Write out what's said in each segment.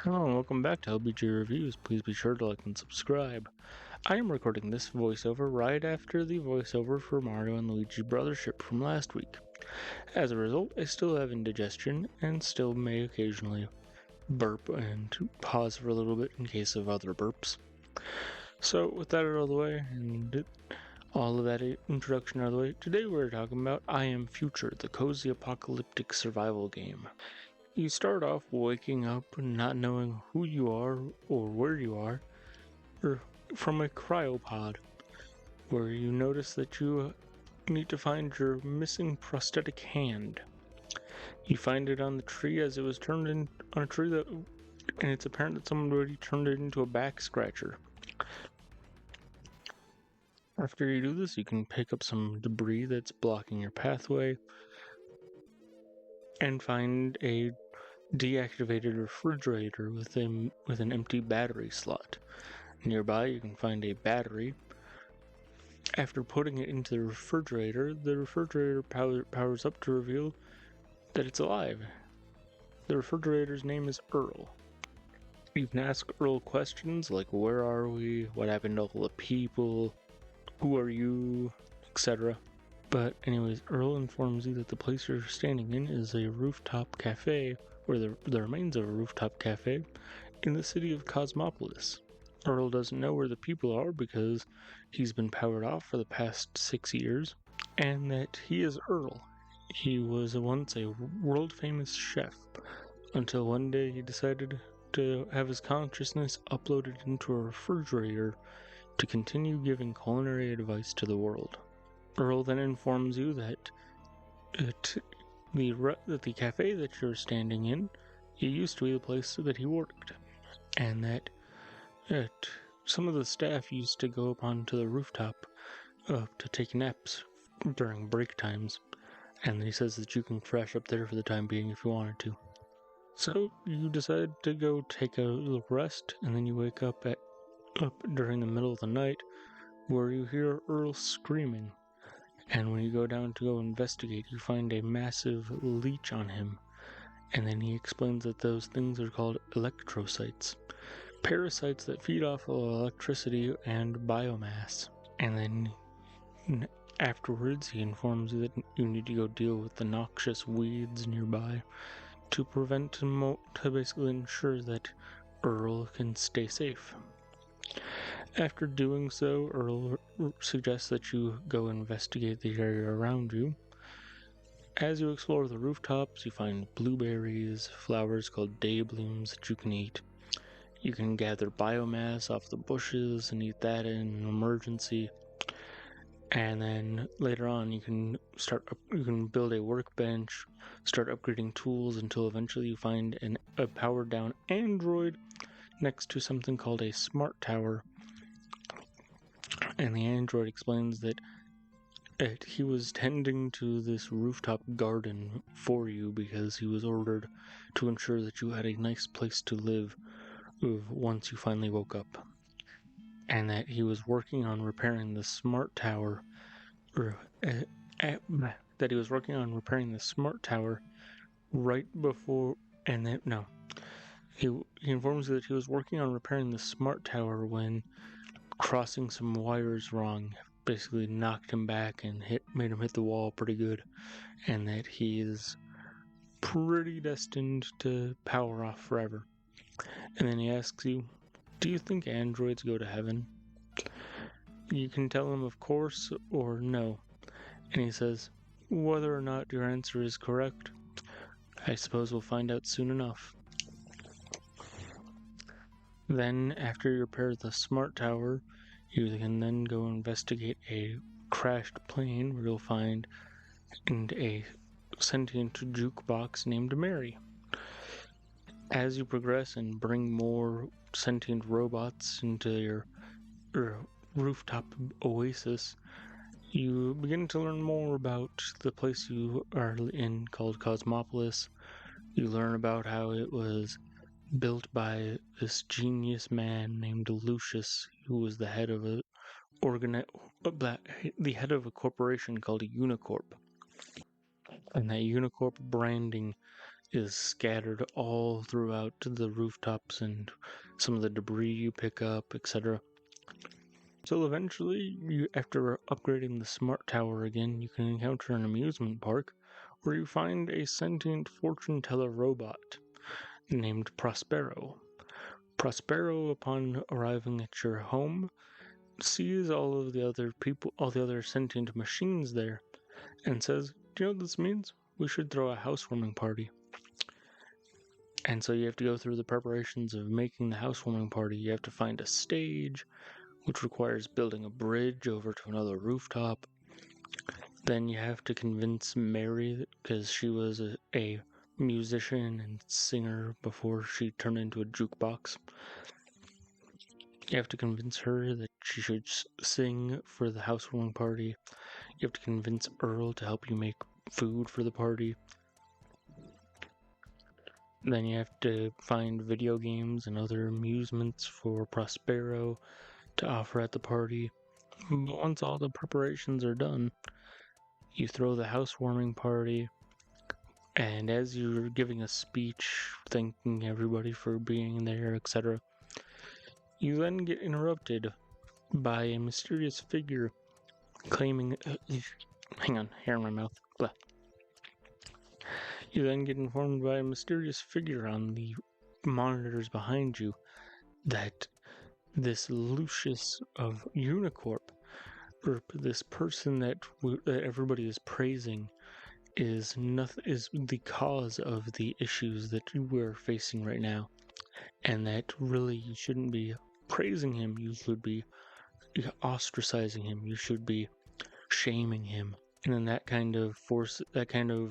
Hello and welcome back to LBG Reviews. Please be sure to like and subscribe. I am recording this voiceover right after the voiceover for Mario and Luigi Brothership from last week. As a result, I still have indigestion and still may occasionally burp and pause for a little bit in case of other burps. So with that out of the way and all of that introduction out of the way, today we're talking about I Am Future, the cozy apocalyptic survival game. You start off waking up not knowing who you are or where you are, or from a cryopod, where you notice that you need to find your missing prosthetic hand. You find it on the tree as it was turned in on a tree and it's apparent that someone already turned it into a back scratcher. After you do this, you can pick up some debris that's blocking your pathway and find a deactivated refrigerator with an empty battery slot. Nearby, you can find a battery. After putting it into the refrigerator powers up to reveal that it's alive. The refrigerator's name is Earl. You can ask Earl questions like, where are we? What happened to all the people? Who are you? Etc. But anyways, Earl informs you that the place you're standing in is a rooftop cafe, or the remains of a rooftop cafe, in the city of Cosmopolis. Earl doesn't know where the people are because he's been powered off for the past 6 years, and that he is Earl. He was once a world-famous chef, until one day he decided to have his consciousness uploaded into a refrigerator to continue giving culinary advice to the world. Earl then informs you that the cafe that you're standing in, it used to be the place that he worked, and that some of the staff used to go up onto the rooftop to take naps during break times, and he says that you can crash up there for the time being if you wanted to. So you decide to go take a little rest, and then you wake up during the middle of the night where you hear Earl screaming. And when you go down to go investigate, you find a massive leech on him. And then he explains that those things are called electrocytes, parasites that feed off of electricity and biomass. And then afterwards, he informs you that you need to go deal with the noxious weeds nearby to to basically ensure that Earl can stay safe. After doing so, Earl suggests that you go investigate the area around you. As you explore the rooftops, you find blueberries, flowers called dayblooms that you can eat. You can gather biomass off the bushes and eat that in an emergency. And then later on, you can build a workbench, start upgrading tools until eventually you find a powered down android next to something called a smart tower. And the android explains that he was tending to this rooftop garden for you because he was ordered to ensure that you had a nice place to live once you finally woke up. And that he was working on repairing the smart tower, right before, he informs you that he was working on repairing the smart tower when crossing some wires wrong basically knocked him back and made him hit the wall pretty good, and that he is pretty destined to power off forever. And then he asks you, do you think androids go to heaven? You can tell him of course or no, and he says, whether or not your answer is correct, I suppose we'll find out soon enough. Then, after you repair the smart tower, you can then go investigate a crashed plane where you'll find a sentient jukebox named Mary. As you progress and bring more sentient robots into your rooftop oasis, you begin to learn more about the place you are in called Cosmopolis. You learn about how it was built by this genius man named Lucius, who was the head of a corporation called a Unicorp. And that Unicorp branding is scattered all throughout the rooftops and some of the debris you pick up, etc. So eventually, after upgrading the smart tower again, you can encounter an amusement park where you find a sentient fortune teller robot named Prospero. Prospero, upon arriving at your home, sees all of the other people, all the other sentient machines there, and says, "Do you know what this means? We should throw a housewarming party." And so you have to go through the preparations of making the housewarming party. You have to find a stage, which requires building a bridge over to another rooftop. Then you have to convince Mary, because she was a musician and singer before she turned into a jukebox. You have to convince her that she should sing for the housewarming party. You have to convince Earl to help you make food for the party. Then you have to find video games and other amusements for Prospero to offer at the party. But once all the preparations are done, you throw the housewarming party, and as you're giving a speech thanking everybody for being there, etc., you then get interrupted by a mysterious figure claiming... hang on, hair in my mouth. Blah. You then get informed by a mysterious figure on the monitors behind you that this Lucius of Unicorp, or this person that everybody is praising, is the cause of the issues that we're facing right now, and that really you shouldn't be praising him. You should be ostracizing him. You should be shaming him. And then that kind of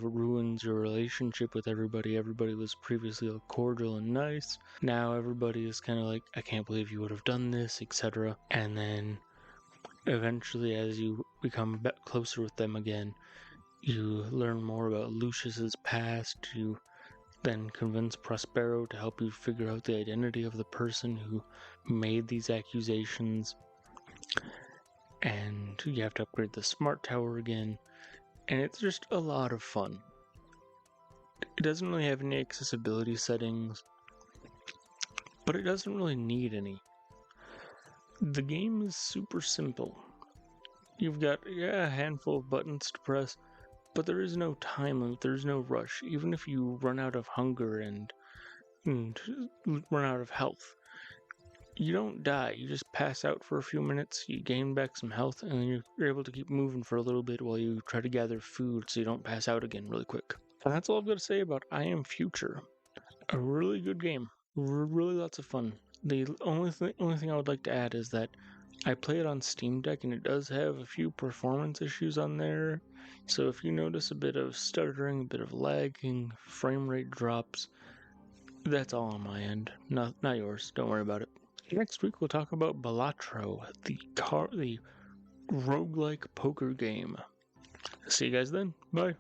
ruins your relationship with everybody. Everybody was previously cordial and nice. Now everybody is kind of like, I can't believe you would have done this, etc. And then eventually, as you become a bit closer with them again, you learn more about Lucius's past. You then convince Prospero to help you figure out the identity of the person who made these accusations. And you have to upgrade the smart tower again, and it's just a lot of fun. It doesn't really have any accessibility settings, but it doesn't really need any. The game is super simple. You've got a handful of buttons to press, but there is no time limit, there's no rush. Even if you run out of hunger and run out of health, you don't die. You just pass out for a few minutes, you gain back some health, and then you're able to keep moving for a little bit while you try to gather food so you don't pass out again really quick. And that's all I've got to say about I Am Future. A really good game. Really lots of fun. The only thing I would like to add is that I play it on Steam Deck, and it does have a few performance issues on there. So if you notice a bit of stuttering, a bit of lagging, frame rate drops, that's all on my end. Not yours. Don't worry about it. Next week we'll talk about Balatro, the roguelike poker game. See you guys then. Bye.